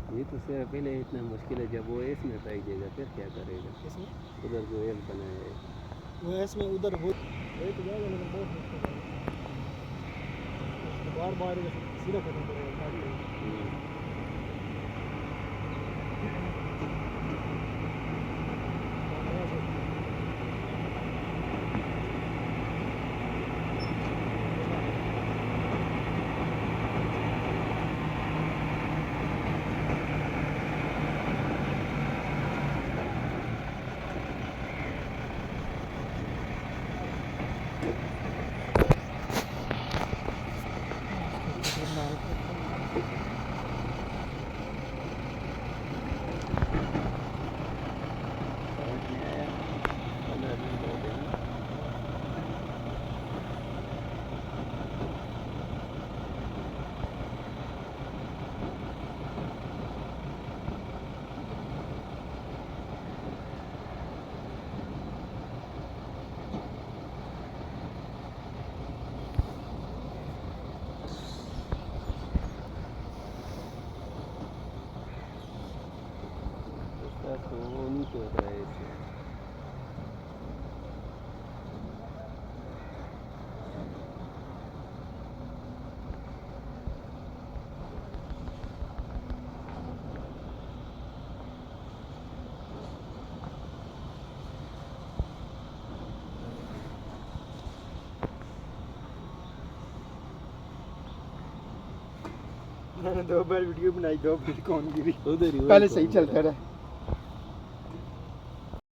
ये तो सर पहले इतना मुश्किल है, जब वो एस में पाई जाएगा फिर क्या करेगा। इसमें उधर जो एल बनाया है वो इसमें उधर हो एक जाएगा लेकिन बहुत मुश्किल है उसको बार बार सीधा करना पड़ेगा। तो वो नीचे होता है ऐसे। मैंने 2 बार वीडियो बनाई, 2 बार कौन गिरी, उधर ही पहले सही चलता रहा।